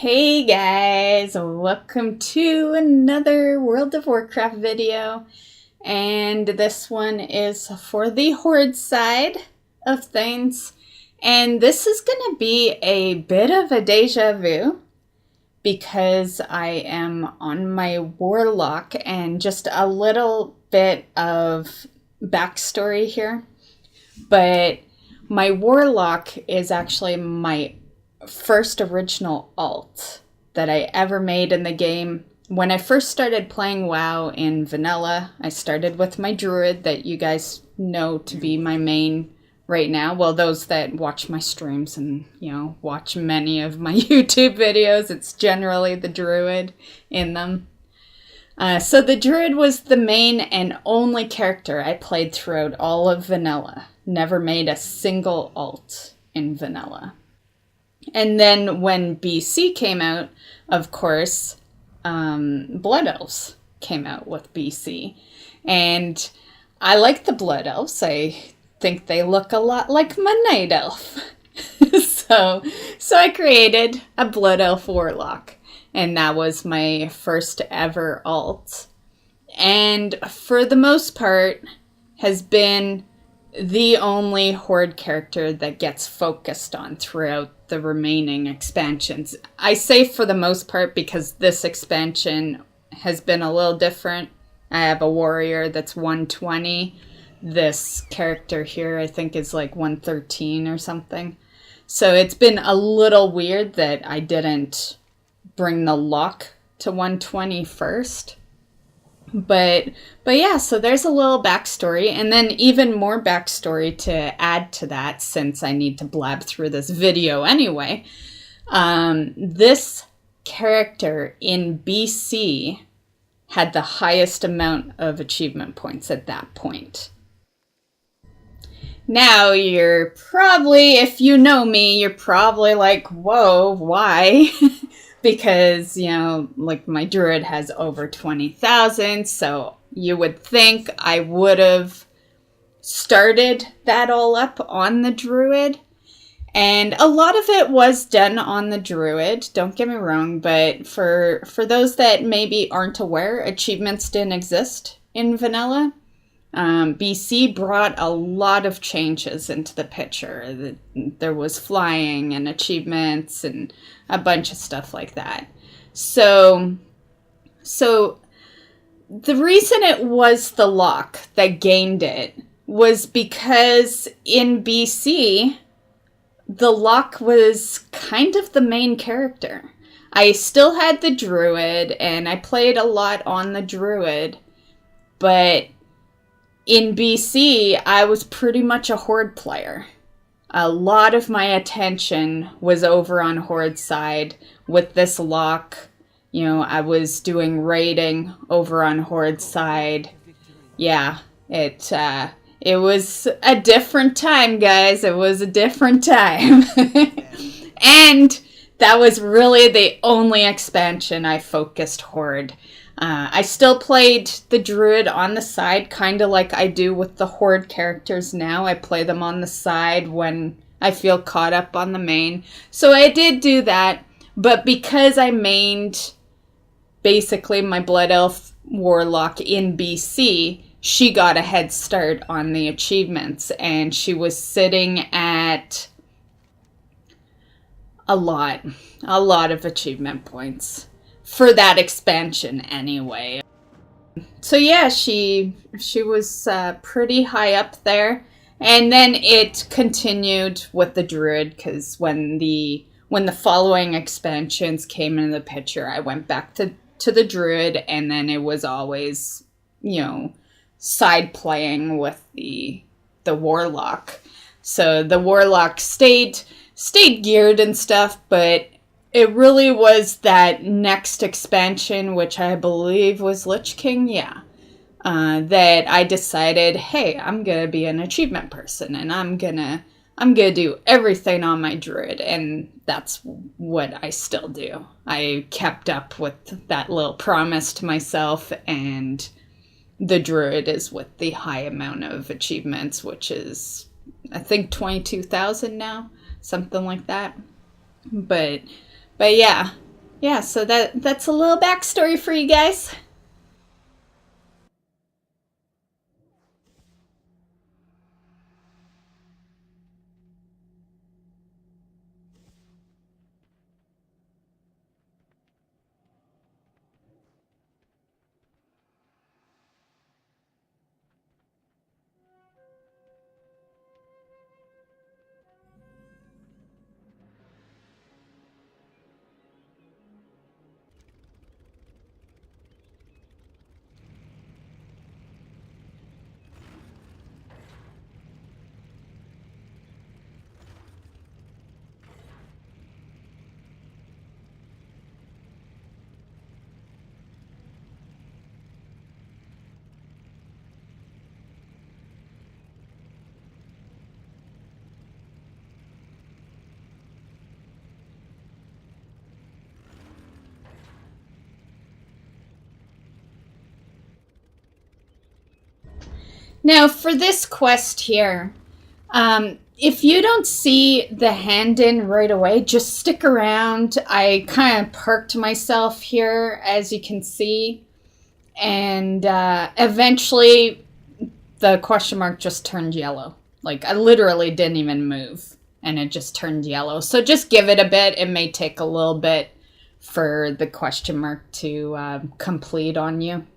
Hey guys, welcome to another World of Warcraft video, and this one is for the Horde side of things, and this is gonna be a bit of a deja vu because I am on my Warlock, and just a little bit of backstory here, but my Warlock is actually my first original alt that I ever made in the game. When I first started playing WoW in vanilla, I started with my druid that you guys know to be my main right now. Well, those that watch my streams and, watch many of my YouTube videos, it's generally the druid in them. So the druid was the main and only character I played throughout all of vanilla. Never made a single alt in vanilla. And then when BC came out, of course, Blood Elves came out with BC. And I like the Blood Elves. I think they look a lot like my Night Elf. So I created a Blood Elf Warlock. And that was my first ever alt. And for the most part, has been the only Horde character that gets focused on throughout the remaining expansions. I say for the most part because this expansion has been a little different. I have a warrior that's 120. This character here I think is like 113 or something. So it's been a little weird that I didn't bring the lock to 120 first. But yeah, so there's a little backstory, and then even more backstory to add to that, since I need to blab through this video anyway. This character in BC had the highest amount of achievement points at that point. Now, you're probably, if you know me, you're probably like, whoa, why? Because, like my druid has over 20,000, so you would think I would have started that all up on the druid. And a lot of it was done on the druid, don't get me wrong, but for those that maybe aren't aware, achievements didn't exist in vanilla. BC brought a lot of changes into the picture. There was flying and achievements and a bunch of stuff like that. So the reason it was the lock that gained it was because in BC, the lock was kind of the main character. I still had the druid and I played a lot on the druid, but in BC, I was pretty much a Horde player. A lot of my attention was over on Horde side with this lock. I was doing raiding over on Horde side. Yeah, it was a different time, guys. It was a different time. And that was really the only expansion I focused Horde. I still played the druid on the side, kind of like I do with the Horde characters now. I play them on the side when I feel caught up on the main. So I did do that, but because I mained basically my Blood Elf Warlock in BC, she got a head start on the achievements, and she was sitting at a lot of achievement points. For that expansion, anyway. So yeah, she was pretty high up there, and then it continued with the druid because when the following expansions came into the picture, I went back to the druid, and then it was always side playing with the warlock. So the warlock stayed geared and stuff, but it really was that next expansion, which I believe was Lich King, that I decided, hey, I'm gonna be an achievement person, and I'm gonna do everything on my druid, and that's what I still do. I kept up with that little promise to myself, and the druid is with the high amount of achievements, which is, I think, 22,000 now, something like that. But yeah, yeah, so that's a little backstory for you guys. Now, for this quest here, if you don't see the hand in right away, just stick around. I kind of parked myself here, as you can see, and eventually the question mark just turned yellow. Like, I literally didn't even move, and it just turned yellow. So just give it a bit. It may take a little bit for the question mark to complete on you.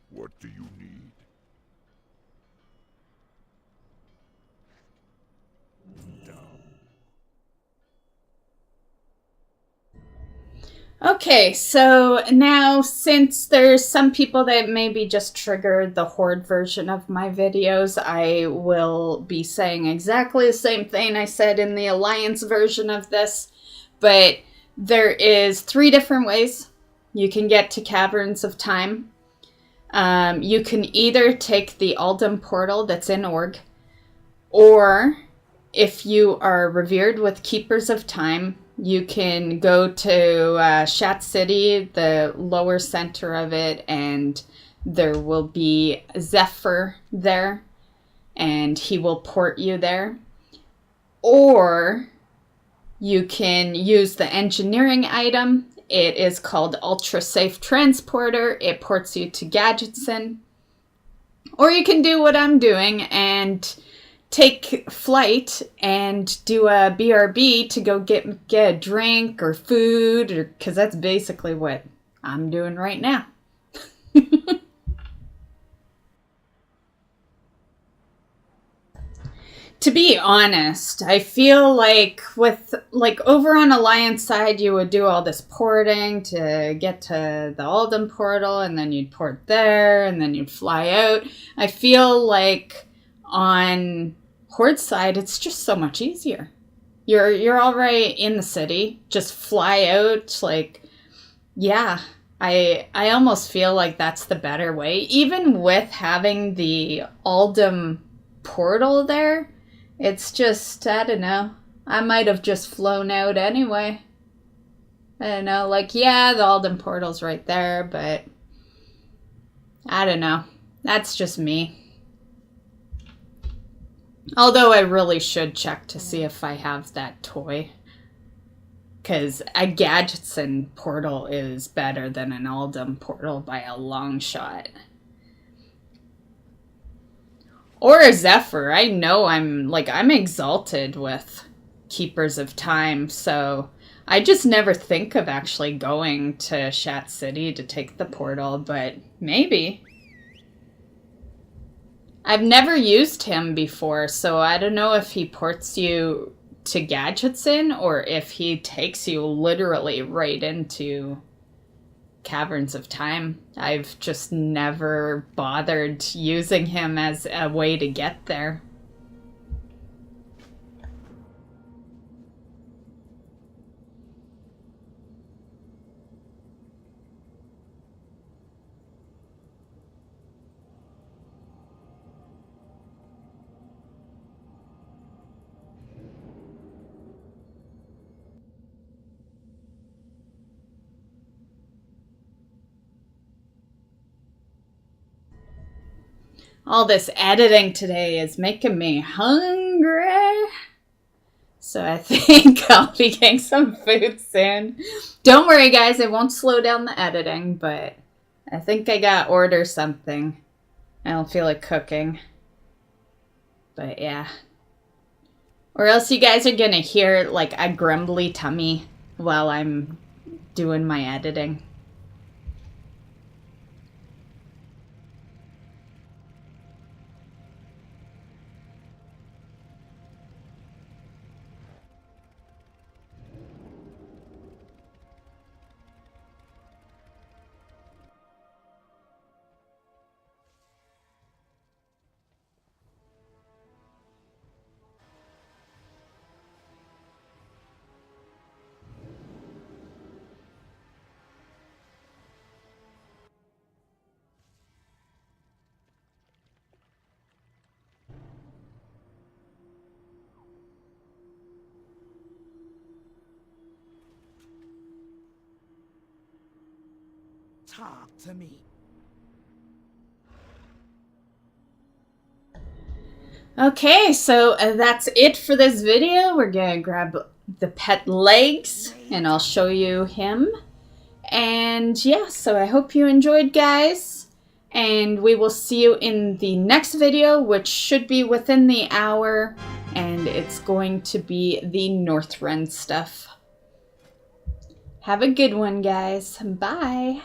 What do you need? Down. Okay, so now since there's some people that maybe just triggered the Horde version of my videos, I will be saying exactly the same thing I said in the Alliance version of this, but there is 3 different ways you can get to Caverns of Time. You can either take the Aldum portal that's in Org, or if you are revered with Keepers of Time, you can go to Shat City, the lower center of it, and there will be Zephyr there, and he will port you there. Or you can use the engineering item. It is called Ultra Safe Transporter. It ports you to Gadgetson. Or you can do what I'm doing and take flight and do a BRB to go get a drink or food, or because that's basically what I'm doing right now. To be honest, I feel like with over on Alliance side, you would do all this porting to get to the Aldum portal, and then you'd port there, and then you'd fly out. I feel like on Horde side, it's just so much easier. You're already in the city. Just fly out. Yeah, I almost feel like that's the better way. Even with having the Aldum portal there, it's just, I don't know. I might have just flown out anyway. I don't know, like, yeah, the Alden portal's right there, but I don't know. That's just me. Although I really should check to see if I have that toy. Because a Gadgetson portal is better than an Alden portal by a long shot. Or a Zephyr. I know I'm exalted with Keepers of Time, so I just never think of actually going to Shat City to take the portal, but maybe. I've never used him before, so I don't know if he ports you to Gadgetson or if he takes you literally right into Caverns of Time. I've just never bothered using him as a way to get there. All this editing today is making me hungry. So I think I'll be getting some food soon. Don't worry, guys. I won't slow down the editing, but I think I gotta order something. I don't feel like cooking. But yeah. Or else you guys are gonna hear like a grumbly tummy while I'm doing my editing. Talk to me. Okay, so that's it for this video. We're gonna grab the pet legs and I'll show you him. And yeah, so I hope you enjoyed, guys. And we will see you in the next video, which should be within the hour. And it's going to be the Northrend stuff. Have a good one, guys. Bye.